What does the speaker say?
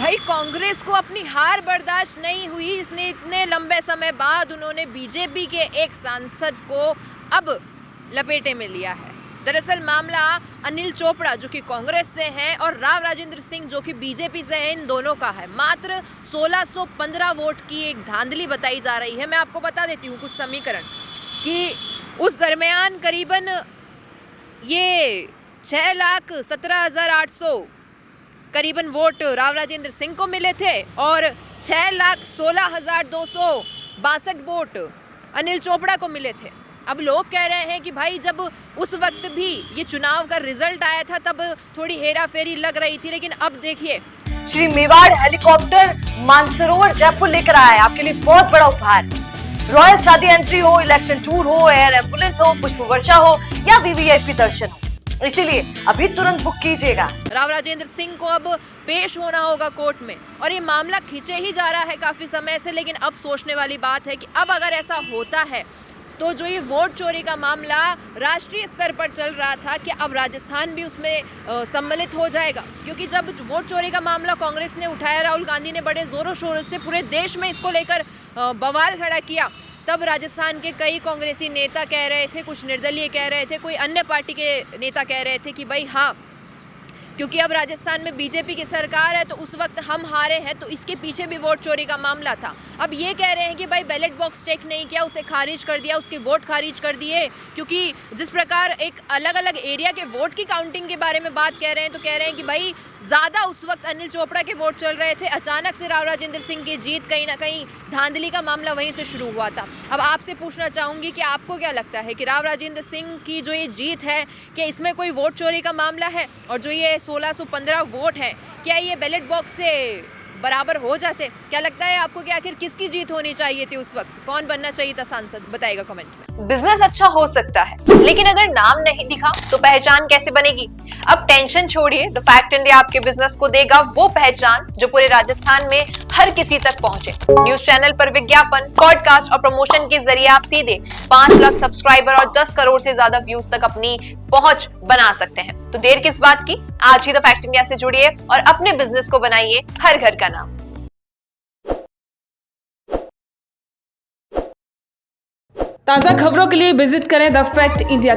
भाई कांग्रेस को अपनी हार बर्दाश्त नहीं हुई, इसने इतने लंबे समय बाद उन्होंने बीजेपी के एक सांसद को अब लपेटे में लिया है। दरअसल मामला अनिल चोपड़ा जो कि कांग्रेस से हैं और राव राजेंद्र सिंह जो कि बीजेपी से हैं, इन दोनों का है। मात्र 1615 वोट की एक धांधली बताई जा रही है। मैं आपको बता देती हूँ कुछ समीकरण कि उस दरमियान करीबन ये 6,17,800 करीबन वोट राव राजेंद्र सिंह को मिले थे और 6,16,262 वोट अनिल चोपड़ा को मिले थे। अब लोग कह रहे हैं कि भाई जब उस वक्त भी ये चुनाव का रिजल्ट आया था तब थोड़ी हेरा फेरी लग रही थी, लेकिन अब देखिए श्री मेवाड़ हेलीकॉप्टर मानसरोवर जयपुर लेकर आया है आपके लिए बहुत बड़ा उपहार। रॉयल शादी एंट्री हो, इलेक्शन टूर हो, एयर एम्बुलेंस हो, पुष्प वर्षा हो या वीवीआईपी दर्शन हो, इसीलिए अभी तुरंत बुक कीजिएगा। राव राजेंद्र सिंह को अब पेश होना होगा कोर्ट में और ये मामला खींचे ही जा रहा है काफी समय से। लेकिन अब सोचने वाली बात है कि अब अगर ऐसा होता है तो जो ये वोट चोरी का मामला राष्ट्रीय स्तर पर चल रहा था कि अब राजस्थान भी उसमें सम्मिलित हो जाएगा, क्योंकि जब वोट चोरी का मामला कांग्रेस ने उठाया, राहुल गांधी ने बड़े जोरों शोरों से पूरे देश में इसको लेकर बवाल खड़ा किया, तब राजस्थान के कई कांग्रेसी नेता कह रहे थे, कुछ निर्दलीय कह रहे थे, कोई अन्य पार्टी के नेता कह रहे थे कि भाई हाँ, क्योंकि अब राजस्थान में बीजेपी की सरकार है तो उस वक्त हम हारे हैं, तो इसके पीछे भी वोट चोरी का मामला था। अब ये कह रहे हैं कि भाई बैलेट बॉक्स चेक नहीं किया, उसे खारिज कर दिया, उसके वोट खारिज कर दिए, क्योंकि जिस प्रकार एक अलग अलग एरिया के वोट की काउंटिंग के बारे में बात कह रहे हैं, तो कह रहे हैं कि भाई ज़्यादा उस वक्त अनिल चोपड़ा के वोट चल रहे थे, अचानक से राव राजेंद्र सिंह की जीत, कहीं ना कहीं धांधली का मामला वहीं से शुरू हुआ था। अब आपसे पूछना चाहूँगी कि आपको क्या लगता है कि राव राजेंद्र सिंह की जो ये जीत है, कि इसमें कोई वोट चोरी का मामला है, और जो ये 1615 वोट है, क्या ये बैलेट बॉक्स से बराबर हो जाते? क्या लगता है आपको कि आखिर किसकी जीत होनी चाहिए थी उस वक्त, कौन बनना चाहिए था सांसद? बताइएगा कमेंट में। बिजनेस अच्छा हो सकता है, लेकिन अगर नाम नहीं दिखा तो पहचान कैसे बनेगी? अब टेंशन छोड़िए, द फैक्ट इंडिया आपके बिजनेस को देगा वो पहचान जो पूरे राजस्थान में हर किसी तक पहुंचे। न्यूज चैनल पर विज्ञापन, पॉडकास्ट और प्रमोशन के जरिए आप सीधे 5 लाख सब्सक्राइबर और 10 करोड़ से ज्यादा व्यूज तक अपनी पहुंच बना सकते हैं। तो देर किस बात की, आज ही द फैक्ट इंडिया से जुड़िए और अपने बिजनेस को बनाइए हर घर का नाम। ताज़ा खबरों के लिए विजिट करें द फैक्ट इंडिया